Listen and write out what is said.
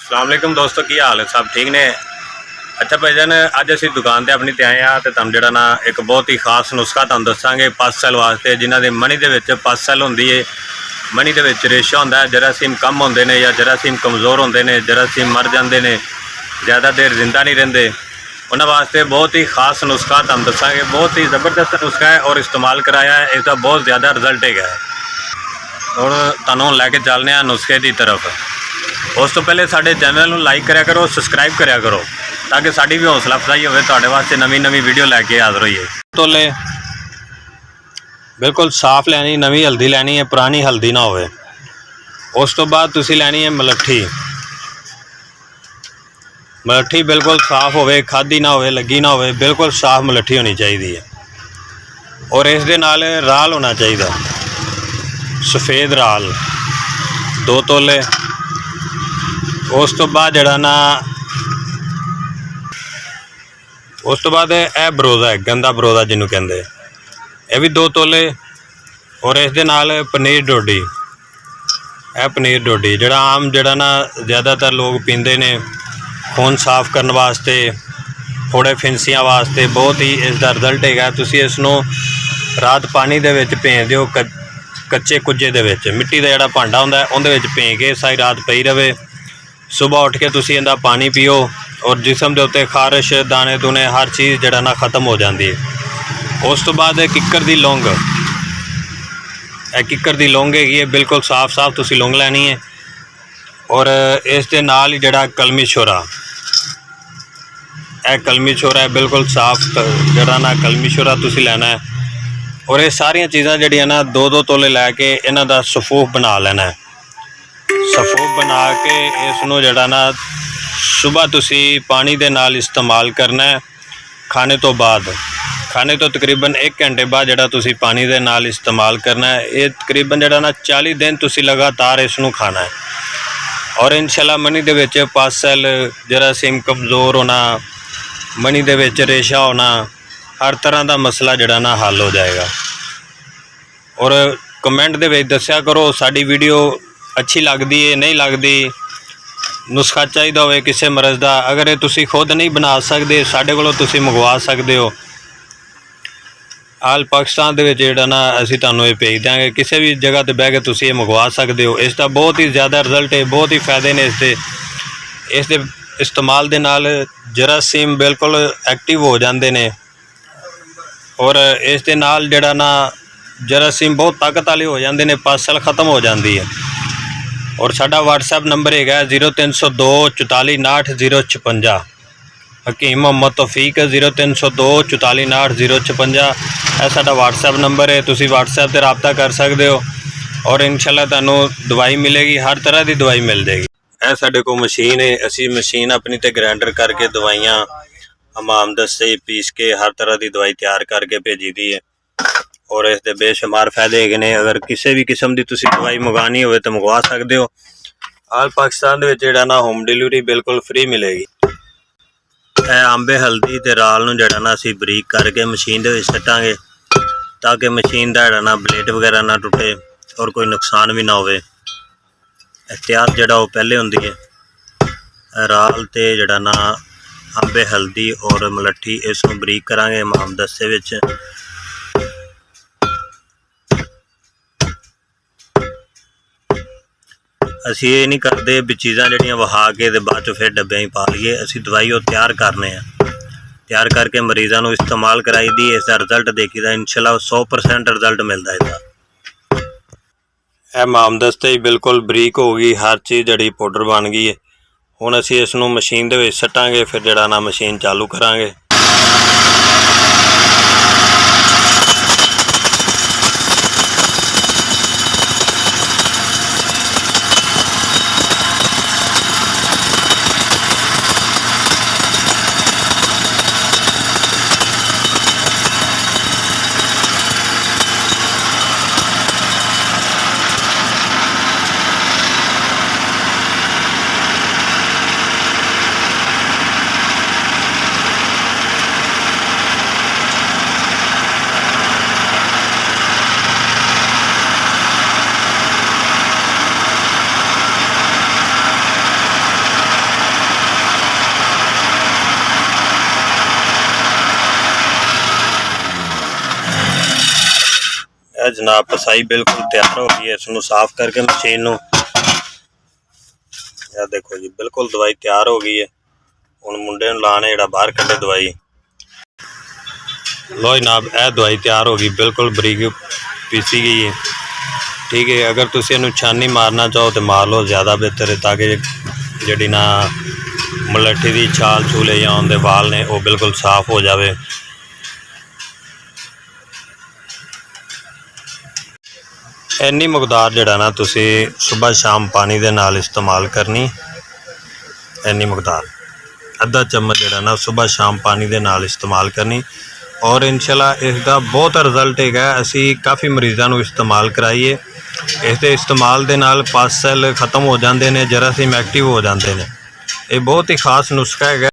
अस्सलाम वालेकुम दोस्तों, की हाल है? सब ठीक ने? अच्छा भाईजान, अज असी दुकान पर अपनी आए हाँ तो तुम जरा ना एक बहुत ही खास नुस्खा तुम दसांगे पस सैल वास्ते, जिन्हों के मनी के पस सैल होंगी है, मनी के रेशा होंगे, जरासीम कम होंगे ने या जरासीम कमज़ोर होंगे ने, जरासीम मर जाते हैं, ज़्यादा देर जिंदा नहीं रेंदे, उन्होंने वास्ते बहुत ही खास नुस्खा तुम दसांगे। बहुत ही ज़बरदस्त नुस्खा है और इस्तेमाल कराया है, इसका बहुत ज़्यादा रिजल्ट है। और तुहानूं लैके चलने नुस्खे की तरफ। उस तो पहले साडे चैनल में लाइक करा करो, सबसक्राइब करा करो, ताकि साड़ी भी हौसला अफजाई हो तुहाडे वास्ते नवी वीडियो लैके हाज़र होइए। तोले बिल्कुल साफ लैनी, नवी हल्दी लैनी है, पुरानी हल्दी ना होवे। उस तो बाद तुसी लैनी है मलट्ठी। मलट्ठी बिल्कुल साफ होवे, खादी ना होवे, लगी ना होवे, बिल्कुल साफ मलट्ठी होनी चाहिए है। और इस दे नाल राल होना चाहिए, सफ़ेद राल 2 तोले। उस तो बाद जड़ा ना उस तो बाद यह बरोदा है, गंदा बरोदा जिन्हों कहते, यह भी 2 तोले। और इस दे नाल पनीर डोडी, यह पनीर डोडी जड़ा आम जड़ा ना ज़्यादातर लोग पींदे ने खून साफ करने वास्ते, फोड़े फिंसियां वास्ते बहुत ही इसका रिजल्ट है। तुसी इसनों रात पानी दे विच भें दिओ, कच्चे कुजे दे विच, मिट्टी का जिहड़ा भांडा हुंदा है उहदे विच भें के सारी रात पई रहे। सुबह उठ के तुसी इहदा पानी पियो और जिसम के उत्ते खारिश, दाने दूने, हर चीज़ जड़ा ना खत्म हो जाती है। उस तो बाद किक्कर दी लौंग, किक्कर दी लौंग है, बिल्कुल साफ साफ तुसी लौंग लैनी है। और इस दे नाल ही जड़ा कलमी छोरा, यह कलमी छोरा है, बिल्कुल साफ जड़ा ना कलमी छोरा तुसी लैना है। और ये सारिया चीज़ां जड़ियां ना 2-2 तोले लैके इन्हां दा सफूफ बना लेना है। सफूफ बना के इसनों जड़ा ना सुबह तुसी पानी दे नाल इस्तेमाल करना है। खाने तो बाद, खाने तो तकरीबन 1 घंटे बाद जड़ा तुसी पानी दे नाल इस्तेमाल करना है। ये तकरीबन जड़ा ना 40 दिन तुसी लगातार इसनों खाना है। और इंशाल्लाह मनी दे विच पस सैल, जरासीम कमज़ोर होना, मनी दे विच रेशा होना, हर तरह का मसला जड़ा ना हल हो जाएगा। और कमेंट दे विच दस्या करो साड़ी वीडियो अच्छी लगती है नहीं लगती, नुस्खा चाहिए होवे किसी मरज़ का, अगर ये तुसी खुद नहीं बना सकते साढ़े कोलों तुसी मंगवा सकते हो। आल पाकिस्तान दे विच जिहड़ा ना असीं तुहानूं ये भेज देंगे, किसी भी जगह ते बह के तुसी ये मंगवा सकते हो। इसका बहुत ही ज़्यादा रिजल्ट है, बहुत ही फायदे ने इसके इस्तेमाल दे नाल जरासीम बिल्कुल एक्टिव हो जाते हैं। और इस दे नाल जिहड़ा ना जरासीम बहुत ताकत वाले हो जाते हैं, पस सैल खत्म हो जाती है। और साडा WhatsApp नंबर है 0302 44 59 056। हकीम मोहम्मद तौफीक 0302 44 59 056 यह साडा WhatsApp नंबर है। तुसी WhatsApp ते रबता कर सकते हो और इंशाल्लाह तुहानूं दवाई मिलेगी, हर तरह की दवाई मिल जाएगी। यह साडे को मशीन है, असी मशीन अपनी ते ग्राइंडर करके दवाइयाँ हमाम दस्ते पीस के हर तरह की दवाई तैयार करके भेजी दी है। और इसके बेशुमार फायदे है। अगर किसी भी किस्म की तुसी दवाई मंगानी हो तो मंगवा सकते हो। आल पाकिस्तान जिहड़ा ना होम डिलीवरी बिल्कुल फ्री मिलेगी। अंबे हल्दी ते राल नूं जिहड़ा ना असीं बरीक करके मशीन दे विच सट्टांगे, ताकि मशीन दा जिहड़ा ना ब्लेड वगैरह ना टुटे और कोई नुकसान भी ना होवे। एहतियात जिहड़ा वो पहले हुंदी है। राल ते जिहड़ा ना अंबे हल्दी और मलट्ठी इसनूं बरीक करांगे हमाम दस्ते विच। असी ये नहीं करते भी चीज़ां जड़ियाँ वहा के ते बाद चों फिर डब्बे ही पा लीए। असी दवाई वो तैयार करने हैं, तैयार करके मरीज़ों को इस्तेमाल कराई दी, इसका रिजल्ट देखी दा इंशाल्लाह 100% रिजल्ट मिलता है इसका। यह माम दस्ते बिल्कुल बरीक हो गई, हर चीज़ जड़ी पाउडर बन गई है। हुण असी इसनूं मशीन दे विच सट्टांगे, फिर जड़ा ना मशीन चालू करांगे। ਇਹ ਜਨਾਬ ਪਸਾਈ ਬਿਲਕੁਲ ਤਿਆਰ ਹੋ ਗਈ ਹੈ। इसनू साफ करके मशीन नू ਇਹ देखो जी बिल्कुल दवाई तैयार हो गई है। हुण मुंडे नूं लाने जिहड़ा बाहर कड्ढे दवाई। लो जनाब यह दवाई तैयार हो गई, बिल्कुल बरीक पीसी गई है। ठीक है, अगर तुसीं इहनूं छानी मारना चाहो तो मार लो, ज़्यादा बेहतर है, ताकि जिहड़ी ना मलट्ठी दी छाल छूले या उनके वाल ने वो बिल्कुल साफ हो जाए। इन्नी मकदार जिहड़ा ना तुसी सुबह शाम पानी दे नाल इस्तेमाल करनी। इन्नी मकदार अद्धा चम्मच जिहड़ा ना सुबह शाम पानी दे नाल इस्तेमाल करनी। और इंशाल्लाह इसका बहुत रिजल्ट है। असी काफ़ी मरीज़ों को इस्तेमाल कराइए। इसके इस्तेमाल दे नाल पस सैल खत्म हो जाते हैं, जरासीम एक्टिव हो जाते हैं। ये बहुत ही खास नुस्खा है।